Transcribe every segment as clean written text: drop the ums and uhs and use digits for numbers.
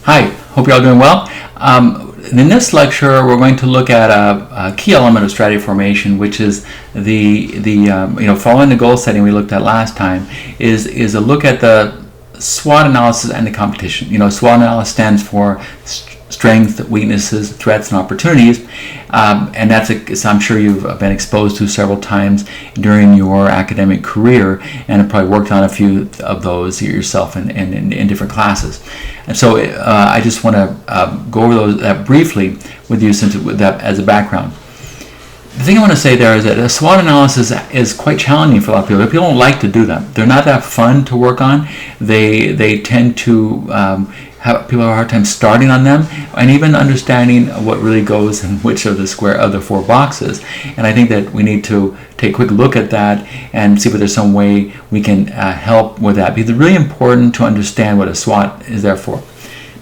Hi, hope you're all doing well. In this lecture, we're going to look at a key element of strategy formation, which is following the goal setting we looked at last time, is a look at the SWOT analysis and the competition. SWOT analysis stands for strengths, weaknesses, threats, and opportunities, and that's I'm sure you've been exposed to several times during your academic career, and have probably worked on a few of those yourself in different classes. And so I just want to go over that briefly with you, with that as a background. The thing I want to say there is that a SWOT analysis is quite challenging for a lot of people. People don't like to do them. They're not that fun to work on. They tend to people have a hard time starting on them and even understanding what really goes in which of the four boxes. And I think that we need to take a quick look at that and see if there's some way we can help with that, because it's really important to understand what a SWOT is there for.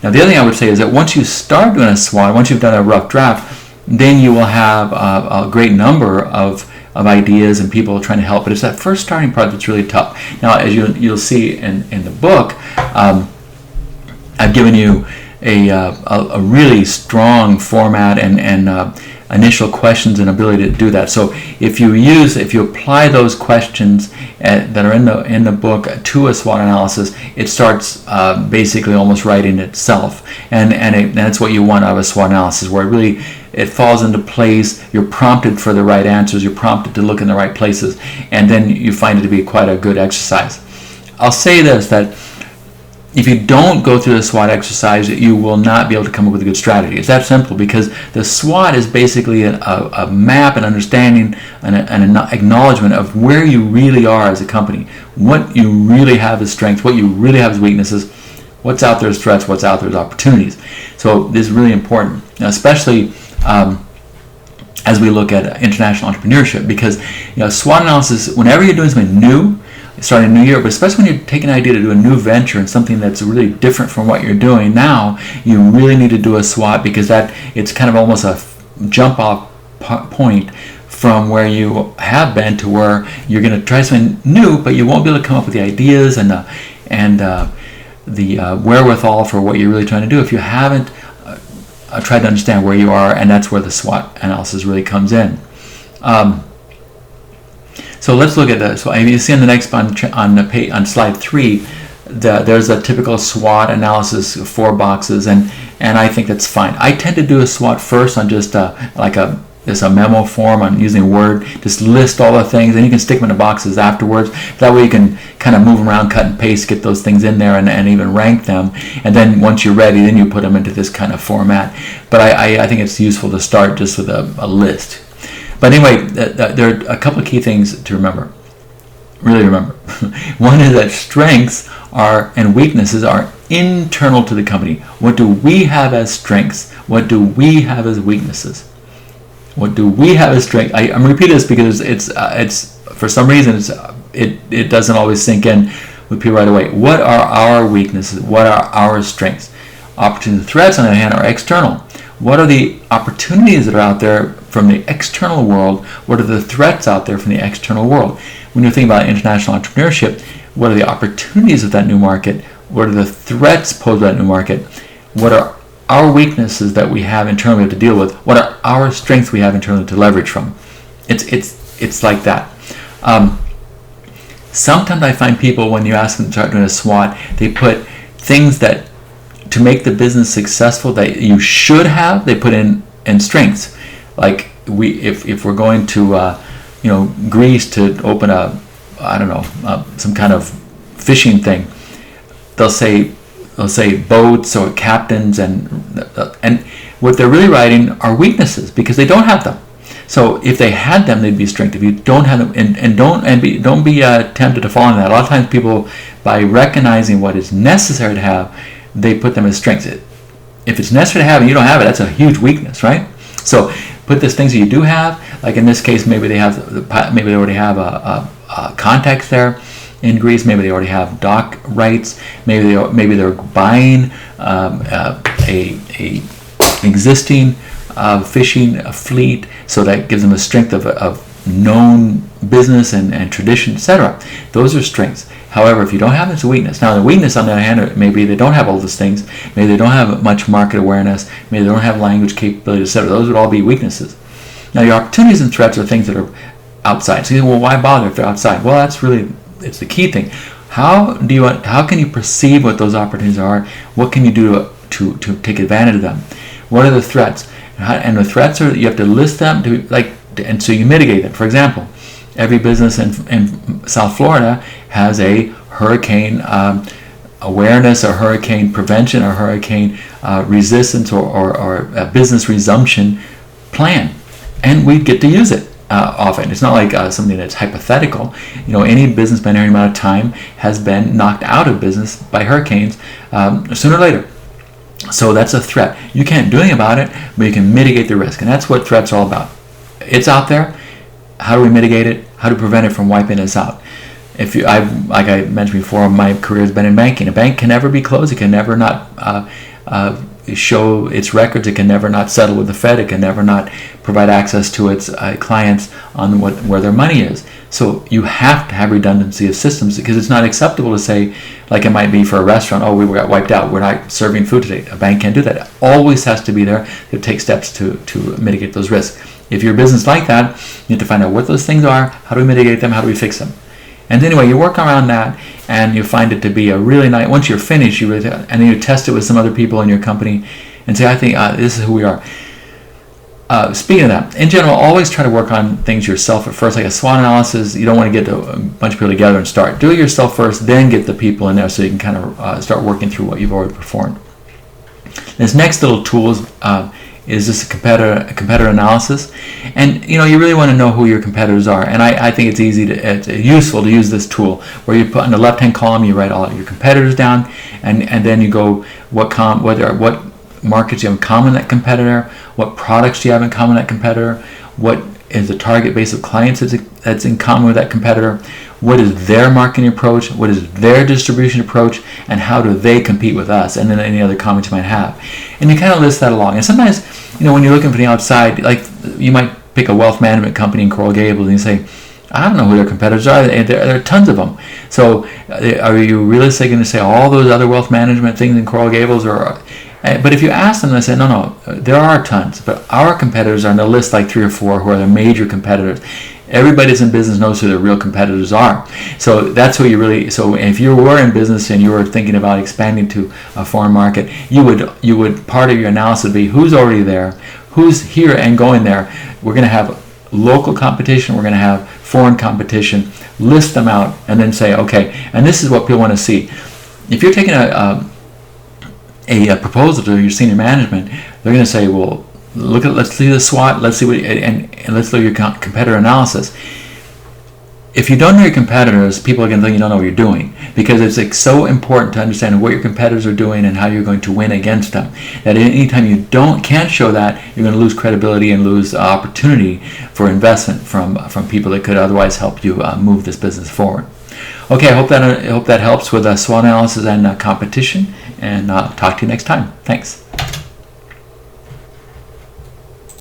Now, the other thing I would say is that once you start doing a SWOT, once you've done a rough draft, then you will have a great number of ideas and people trying to help. But it's that first starting part that's really tough. Now, as you'll see in the book, I've given you a really strong format and initial questions and ability to do that. So if you apply those questions that are in the book to a SWOT analysis, it starts basically almost writing itself, and that's what you want out of a SWOT analysis, where it falls into place. You're prompted for the right answers. You're prompted to look in the right places, and then you find it to be quite a good exercise. I'll say this, that if you don't go through the SWOT exercise, you will not be able to come up with a good strategy. It's that simple, because the SWOT is basically a map, an understanding, and an acknowledgement of where you really are as a company, what you really have as strengths, what you really have as weaknesses, what's out there as threats, what's out there as opportunities. So this is really important, especially as we look at international entrepreneurship, because SWOT analysis, whenever you're doing something new, starting a new year, but especially when you're taking an idea to do a new venture and something that's really different from what you're doing now, you really need to do a SWOT, because it's kind of almost a jump off point from where you have been to where you're going to try something new, but you won't be able to come up with the ideas and the wherewithal for what you're really trying to do if you haven't tried to understand where you are, and that's where the SWOT analysis really comes in. So let's look at this. So you see on the next on slide 3, there's a typical SWOT analysis, 4 boxes, and I think that's fine. I tend to do a SWOT first on just a memo form on using Word. Just list all the things, and you can stick them in the boxes afterwards. That way you can kind of move them around, cut and paste, get those things in there, and even rank them. And then once you're ready, then you put them into this kind of format. But I think it's useful to start just with a list. But anyway, there are a couple of key things to remember. Really remember. One is that strengths and weaknesses are internal to the company. What do we have as strengths? What do we have as weaknesses? What do we have as strengths? I'm repeating this because it's for some reason it doesn't always sink in with people right away. What are our weaknesses? What are our strengths? Opportunities and threats, on the other hand, are external. What are the opportunities that are out there from the external world? What are the threats out there from the external world? When you think about international entrepreneurship, what are the opportunities of that new market? What are the threats posed by that new market? What are our weaknesses that we have internally to deal with? What are our strengths we have internally to leverage from? It's like that. Sometimes I find people, when you ask them to start doing a SWOT, they put things that to make the business successful that you should have, they put in strengths. Like if we're going to Greece to open some kind of fishing thing, they'll say boats or captains, and what they're really writing are weaknesses, because they don't have them. So if they had them, they'd be strength. If you don't have them, don't be tempted to fall in that. A lot of times people, by recognizing what is necessary to have, they put them as strengths. If it's necessary to have and you don't have it, that's a huge weakness, right? So put these things that you do have, like in this case, maybe they already have a contact there in Greece. Maybe they already have dock rights. Maybe they're buying a existing fishing fleet, so that gives them a strength of known business and tradition, etc. Those are strengths. However, if you don't have this weakness, now the weakness on the other hand, maybe they don't have all those things, maybe they don't have much market awareness, maybe they don't have language capability, etc. Those would all be weaknesses. Now your opportunities and threats are things that are outside. So you say, well, why bother if they're outside? Well, it's the key thing. How can you perceive what those opportunities are? What can you do to take advantage of them? What are the threats? And the threats are, you have to list them and so you mitigate them. For example, every business in South Florida has a hurricane awareness, or hurricane prevention, or hurricane resistance, or a business resumption plan, and we get to use it often. It's not like something that's hypothetical. Any businessman, any amount of time, has been knocked out of business by hurricanes sooner or later. So that's a threat. You can't do anything about it, but you can mitigate the risk, and that's what threats are all about. It's out there. How do we mitigate it? How do we prevent it from wiping us out? Like I mentioned before, my career has been in banking. A bank can never be closed. It can never not show its records. It can never not settle with the Fed. It can never not provide access to its clients on where their money is. So you have to have redundancy of systems, because it's not acceptable to say, like it might be for a restaurant, oh, we got wiped out, we're not serving food today. A bank can't do that. It always has to be there to take steps to mitigate those risks. If you're a business like that, you have to find out what those things are, how do we mitigate them, how do we fix them. And anyway, you work around that, and you find it to be a really nice, once you're finished, and then you test it with some other people in your company and say, I think this is who we are. Speaking of that, in general, always try to work on things yourself at first, like a SWOT analysis. You don't want to get a bunch of people together and start. Do it yourself first, then get the people in there so you can kind of start working through what you've already performed. This next little tool is just a competitor analysis, and you really want to know who your competitors are. And I think it's useful to use this tool where you put on the left-hand column, you write all of your competitors down, and then you go what markets you have in common with that competitor, what products do you have in common with that competitor, what is the target base of clients that's in common with that competitor, what is their marketing approach, what is their distribution approach, and how do they compete with us, and then any other comments you might have. And you kind of list that along. And sometimes, when you're looking from the outside, like you might pick a wealth management company in Coral Gables and you say, I don't know who their competitors are. There are tons of them. So are you realistically going to say all those other wealth management things in Coral Gables? But if you ask them, they say, no, there are tons. But our competitors are on the list, like 3 or 4 who are the major competitors. Everybody that's in business knows who their real competitors are. So that's who you really. So if you were in business and you were thinking about expanding to a foreign market, you would part of your analysis would be who's already there, who's here and going there. We're going to have local competition. We're going to have foreign competition. List them out and then say, okay, and this is what people want to see. If you're taking a proposal to your senior management, they're going to say, well, let's see the SWOT, let's see and let's look at your competitor analysis. If you don't know your competitors, people are going to think you don't know what you're doing, because it's so important to understand what your competitors are doing and how you're going to win against them. That anytime you can't show that, you're going to lose credibility and lose opportunity for investment from people that could otherwise help you move this business forward. Okay, I hope that helps with SWOT analysis and competition, and talk to you next time. Thanks.